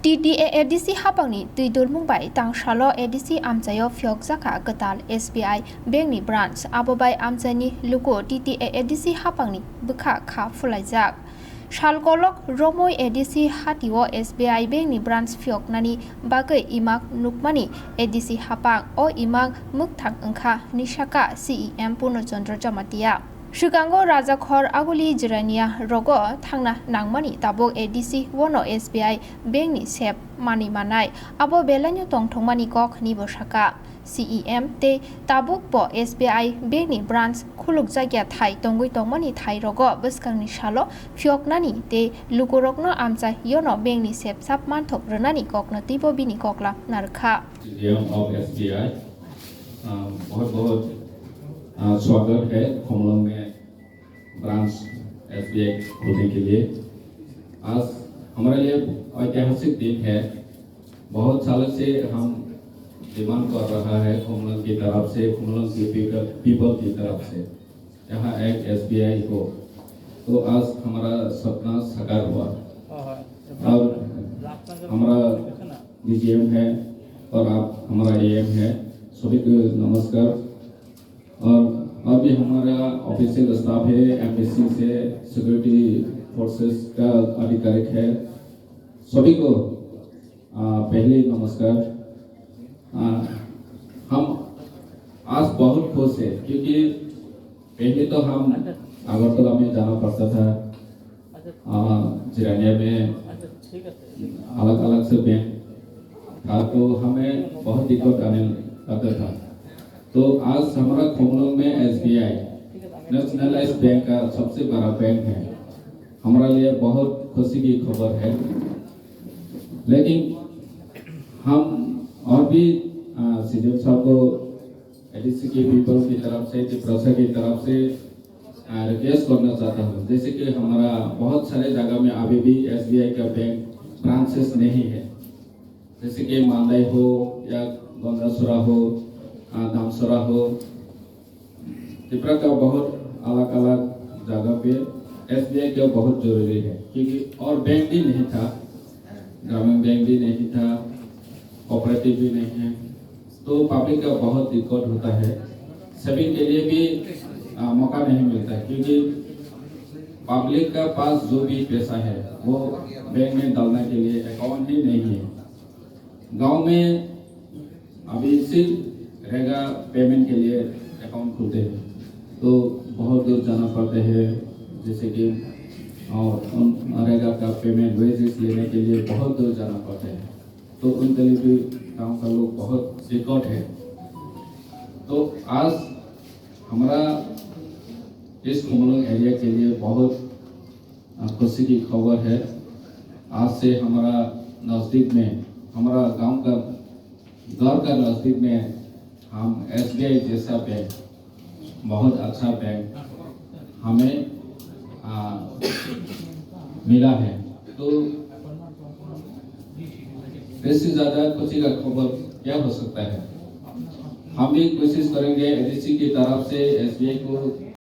TTA ADC hapangni tuidul mungbai tangshalo ADC amchayo fyok jaka gatal SBI Bankni branch abobai amchani luko TTA ADC hapangni bukha kha fulaijak Shalkolok Romoi ADC hatiwo SBI Bankni branch fyok nani bagai imak nukmani ADC hapang o imak mukthang engkha nishaka CEM Purnochandra Jamatia Shugango Rajakhor Aguli Jirania Rogo Thangna Nangmani Tabok ADC Wono SBI Bankni Sep Mani Manai Abo Belanyo Tongthongmani Kok Nibosaka CEM te Tabok po SBI Bankni branch Khuluk Jagya Thai Tongui Tongmani Thai Rogo Buskangni Shalo Fyoknani te Lukurokno Amcha Yono Bankni Sep Sap Manthok Renani Kokno Tibo Bini Kokla Narkha of SBI बहुत स्वागत है खोमलंग में branch SBI खोलने के लिए। आज हमारे लिए ऐतिहासिक दिन है। बहुत सालों से हम डिमांड कर रहा है खोमलंग की तरफ से, खोमलंग की पीपल की तरफ से यहाँ एक SBI हो, तो आज हमारा सपना साकार हुआ। और हमारा DGM है और आप हमारा AM है, सभी को नमस्कार। और भी हमारा ऑफिशियल स्टाफ है, एम्बेसी से सिक्योरिटी फोर्सेस का अधिकारिक है, सभी को पहले नमस्कार। हम आज बहुत खुश है क्योंकि पहले तो हम अगरतला में जाना पड़ता था, जिरानिया में अलग अलग से बैंक था, तो हमें बहुत दिक्कत आने आता था। तो आज हमारा खोमलंग में SBI नेशनलाइज्ड बैंक का सबसे बड़ा बैंक है, हमारे लिए बहुत खुशी की खबर है। लेकिन हम और भी सीएम साहब को ADC के पीपल की तरफ से, प्रशा की तरफ से रिक्वेस्ट करना चाहता हूँ, जैसे कि हमारा बहुत सारे जगह में अभी भी SBI का बैंक ब्रांचेस नहीं है, जैसे कि मांदाई हो या गंगासुरा हो, धामसरा हो, त्रिपुरा का बहुत अलग अलग जगह पे SBI का बहुत जरूरी है क्योंकि और बैंक भी नहीं था, ग्रामीण बैंक भी नहीं था, कोऑपरेटिव भी नहीं है, तो पब्लिक का बहुत दिक्कत होता है। सभी के लिए भी मौका नहीं मिलता है क्योंकि पब्लिक का पास जो भी पैसा है वो बैंक में डालने के लिए अकाउंट ही नहीं है। गांव में अभी सिर्फ रहेगा पेमेंट के लिए अकाउंट खुलते हैं, तो बहुत दूर जाना पड़ते हैं, जैसे कि और नरेगा का पेमेंट वेजेस लेने के लिए बहुत दूर जाना पड़ता है, तो उनके लिए भी गांव का लोग बहुत दिक्कत है। तो आज हमारा इस खोमलंग एरिया के लिए बहुत खुशी की खबर है। आज से हमारा नज़दीक में, हमारा गांव का घर का नज़दीक में हम SBI जैसा बैंक, बहुत अच्छा बैंक हमें मिला है, तो इससे ज़्यादा खुशी का खबर क्या हो सकता है। हम भी कोशिश करेंगे ADC की तरफ से SBI को